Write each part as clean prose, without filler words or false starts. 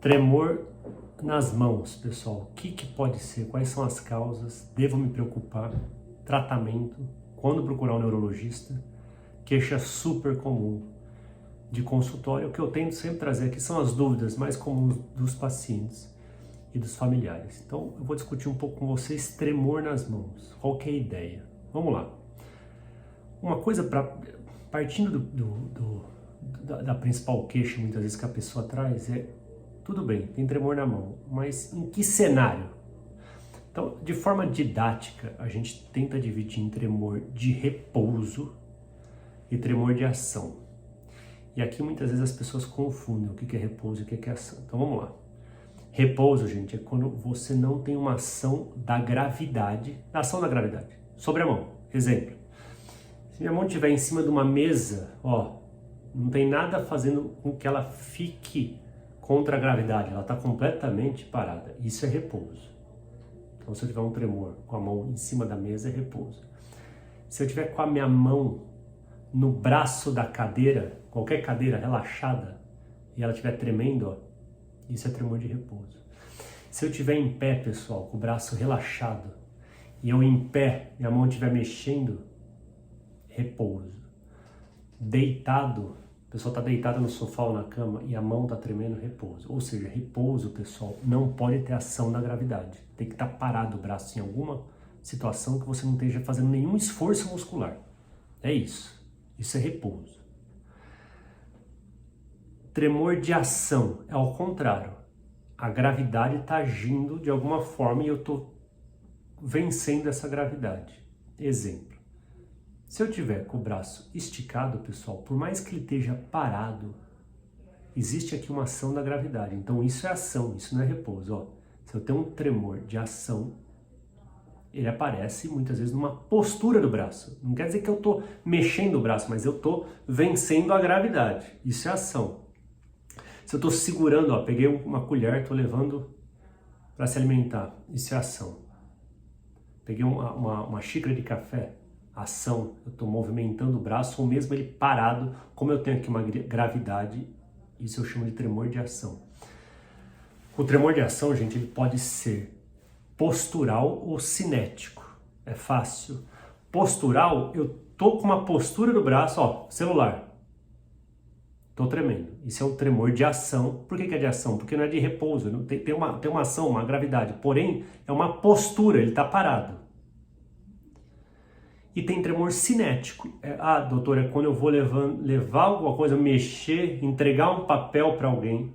Tremor nas mãos, pessoal. O que pode ser? Quais são as causas? Devo me preocupar? Tratamento? Quando procurar um neurologista? Queixa super comum de consultório. O que eu tento sempre trazer aqui são as dúvidas mais comuns dos pacientes e dos familiares. Então, eu vou discutir um pouco com vocês tremor nas mãos. Qual que é a ideia? Vamos lá. Uma coisa, partindo da principal queixa, muitas vezes, que a pessoa traz é: tudo bem, tem tremor na mão, mas em que cenário? Então, de forma didática, a gente tenta dividir em tremor de repouso e tremor de ação. E aqui muitas vezes as pessoas confundem o que é repouso e o que é ação. Então vamos lá. Repouso, gente, é quando você não tem uma ação da gravidade, sobre a mão. Exemplo: se minha mão estiver em cima de uma mesa, ó, não tem nada fazendo com que ela fique contra a gravidade, ela está completamente parada. Isso é repouso. Então, se eu tiver um tremor com a mão em cima da mesa, é repouso. Se eu tiver com a minha mão no braço da cadeira, qualquer cadeira relaxada, e ela estiver tremendo, ó, isso é tremor de repouso. Se eu estiver em pé, pessoal, com o braço relaxado, e eu em pé, minha mão estiver mexendo, repouso. Deitado, a pessoa está deitada no sofá ou na cama e a mão está tremendo, repouso. Ou seja, repouso, pessoal, não pode ter ação da gravidade. Tem que estar parado o braço em alguma situação que você não esteja fazendo nenhum esforço muscular. É isso. Isso é repouso. Tremor de ação é ao contrário. A gravidade está agindo de alguma forma e eu estou vencendo essa gravidade. Exemplo: se eu tiver com o braço esticado, pessoal, por mais que ele esteja parado, existe aqui uma ação da gravidade. Então isso é ação, isso não é repouso. Ó, se eu tenho um tremor de ação, ele aparece muitas vezes numa postura do braço. Não quer dizer que eu estou mexendo o braço, mas eu estou vencendo a gravidade. Isso é ação. Se eu estou segurando, ó, peguei uma colher, estou levando para se alimentar, isso é ação. Peguei uma xícara de café, ação, eu estou movimentando o braço, ou mesmo ele parado, como eu tenho aqui uma gravidade, isso eu chamo de tremor de ação. O tremor de ação, gente, ele pode ser postural ou cinético. É fácil. Postural, eu tô com uma postura do braço, ó, celular. Tô tremendo. Isso é um tremor de ação. Por que é de ação? Porque não é de repouso. Não tem uma ação, uma gravidade. Porém, é uma postura, ele tá parado. E tem tremor cinético. Doutora, quando eu vou levar alguma coisa, mexer, entregar um papel para alguém,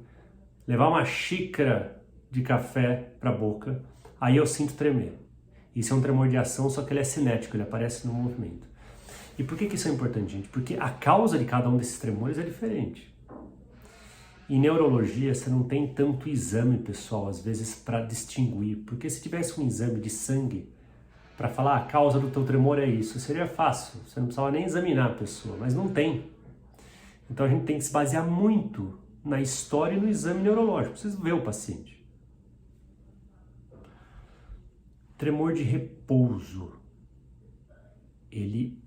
levar uma xícara de café para a boca, aí eu sinto tremer. Isso é um tremor de ação, só que ele é cinético, ele aparece no movimento. E por que isso é importante, gente? Porque a causa de cada um desses tremores é diferente. Em neurologia, você não tem tanto exame, pessoal, às vezes, para distinguir. Porque se tivesse um exame de sangue para falar a causa do teu tremor é isso, seria fácil. Você não precisava nem examinar a pessoa, mas não tem. Então a gente tem que se basear muito na história e no exame neurológico. Vocês vê o paciente. Tremor de repouso. Ele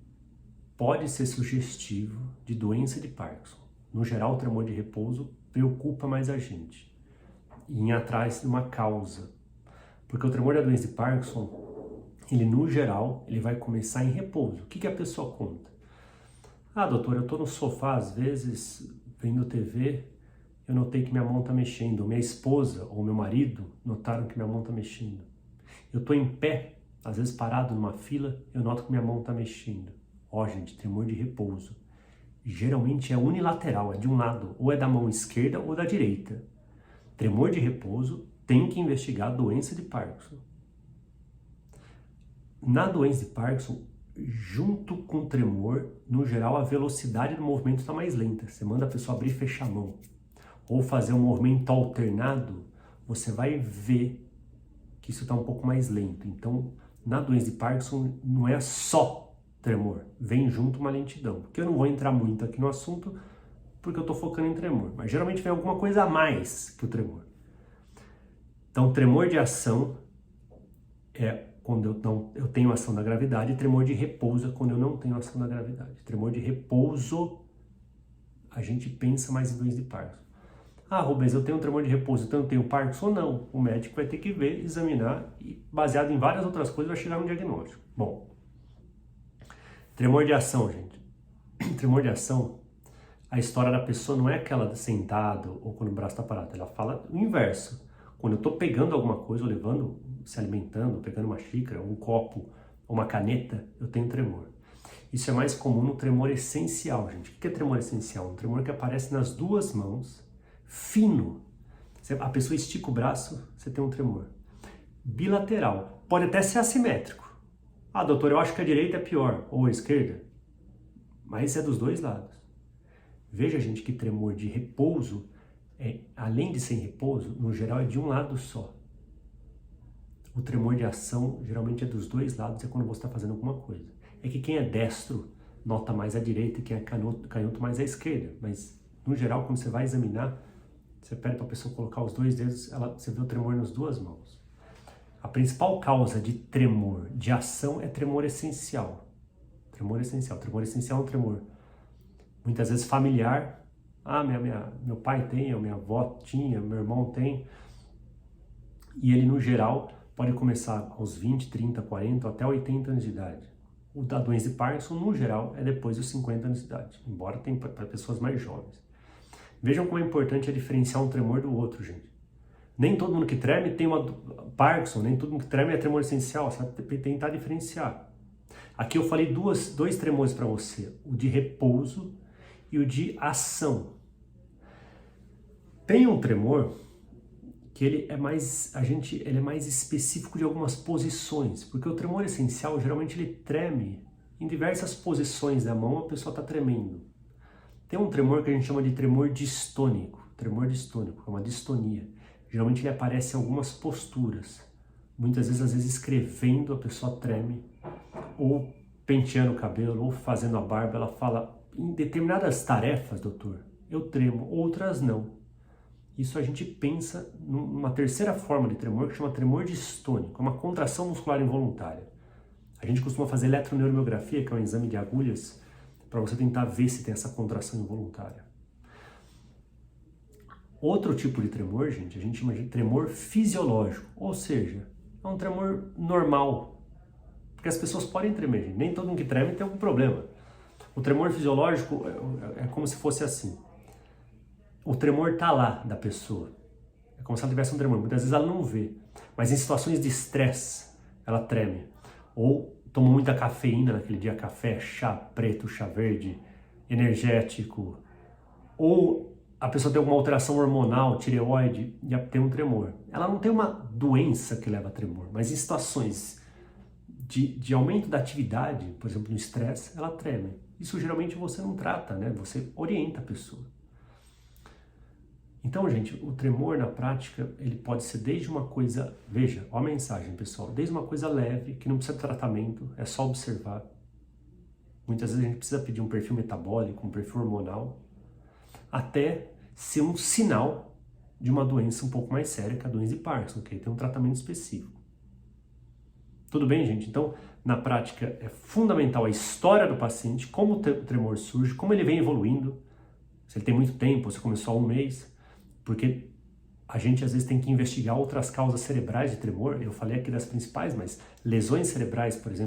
pode ser sugestivo de doença de Parkinson. No geral, o tremor de repouso preocupa mais a gente. Ir atrás de uma causa. Porque o tremor da doença de Parkinson, ele no geral, ele vai começar em repouso. O que a pessoa conta? Doutor, eu estou no sofá, às vezes, vendo TV, eu notei que minha mão está mexendo. Minha esposa ou meu marido notaram que minha mão está mexendo. Eu estou em pé, às vezes parado numa fila, eu noto que minha mão está mexendo. Gente, tremor de repouso. Geralmente é unilateral, é de um lado, ou é da mão esquerda ou da direita. Tremor de repouso tem que investigar a doença de Parkinson. Na doença de Parkinson, junto com o tremor, no geral a velocidade do movimento está mais lenta. Você manda a pessoa abrir e fechar a mão, ou fazer um movimento alternado, você vai ver que isso está um pouco mais lento. Então, na doença de Parkinson, não é só tremor, vem junto uma lentidão. Porque eu não vou entrar muito aqui no assunto, porque eu estou focando em tremor. Mas geralmente vem alguma coisa a mais que o tremor. Então, tremor de ação é quando eu tenho ação da gravidade, e tremor de repouso é quando eu não tenho ação da gravidade. Tremor de repouso, a gente pensa mais em doença de Parkinson. Ah, Rubens, eu tenho um tremor de repouso, então eu tenho Parkinson ou não? O médico vai ter que ver, examinar e, baseado em várias outras coisas, vai chegar no diagnóstico. Bom, tremor de ação, gente. Tremor de ação, a história da pessoa não é aquela sentado ou quando o braço está parado, ela fala o inverso. Quando eu estou pegando alguma coisa, ou levando, se alimentando, pegando uma xícara, um copo, uma caneta, eu tenho tremor. Isso é mais comum no tremor essencial, gente. O que é tremor essencial? Um tremor que aparece nas duas mãos, fino. A pessoa estica o braço, você tem um tremor. Bilateral. Pode até ser assimétrico. Ah, doutor, eu acho que a direita é pior, ou a esquerda. Mas é dos dois lados. Veja, gente, que tremor de repouso, além de ser em repouso, no geral é de um lado só. O tremor de ação geralmente é dos dois lados, é quando você está fazendo alguma coisa. É que quem é destro nota mais a direita e quem é canhoto mais a esquerda. Mas, no geral, quando você vai examinar, você pede para a pessoa colocar os dois dedos, você vê o tremor nas duas mãos. A principal causa de tremor de ação é tremor essencial. Tremor essencial. Tremor essencial é um tremor muitas vezes familiar. Ah, meu pai tem, minha avó tinha, meu irmão tem. E ele, no geral, pode começar aos 20, 30, 40, até 80 anos de idade. O da doença de Parkinson, no geral, é depois dos 50 anos de idade, embora tenha para pessoas mais jovens. Vejam como é importante diferenciar um tremor do outro, gente. Nem todo mundo que treme tem uma Parkinson, nem todo mundo que treme é tremor essencial, você vai tentar diferenciar. Aqui eu falei dois tremores para você, o de repouso e o de ação. Tem um tremor que ele é mais específico de algumas posições, porque o tremor essencial geralmente ele treme em diversas posições da mão, a pessoa está tremendo. Tem um tremor que a gente chama de tremor distônico, é uma distonia. Geralmente ele aparece em algumas posturas, muitas vezes, às vezes escrevendo a pessoa treme, ou penteando o cabelo, ou fazendo a barba, ela fala, em determinadas tarefas, doutor, eu tremo, outras não. Isso a gente pensa numa terceira forma de tremor que chama tremor distônico, é uma contração muscular involuntária. A gente costuma fazer eletroneuromiografia, que é um exame de agulhas, para você tentar ver se tem essa contração involuntária. Outro tipo de tremor, gente, a gente chama de tremor fisiológico, ou seja, é um tremor normal, porque as pessoas podem tremer, gente. Nem todo mundo que treme tem algum problema. O tremor fisiológico é como se fosse assim. O tremor tá lá da pessoa. É como se ela tivesse um tremor. Muitas vezes ela não vê. Mas em situações de estresse, ela treme. Ou tomou muita cafeína naquele dia, café, chá preto, chá verde, energético. Ou a pessoa tem alguma alteração hormonal, tireoide, e tem um tremor. Ela não tem uma doença que leva a tremor, mas em situações de aumento da atividade, por exemplo, no estresse, ela treme. Isso geralmente você não trata, né? Você orienta a pessoa. Então, gente, o tremor na prática, ele pode ser desde uma coisa, veja, ó a mensagem, pessoal, desde uma coisa leve, que não precisa de tratamento, é só observar. Muitas vezes a gente precisa pedir um perfil metabólico, um perfil hormonal, até ser um sinal de uma doença um pouco mais séria, que é a doença de Parkinson, que tem um tratamento específico. Tudo bem, gente? Então, na prática, é fundamental a história do paciente, como o tremor surge, como ele vem evoluindo, se ele tem muito tempo, se começou há um mês, porque a gente às vezes tem que investigar outras causas cerebrais de tremor. Eu falei aqui das principais, mas lesões cerebrais, por exemplo,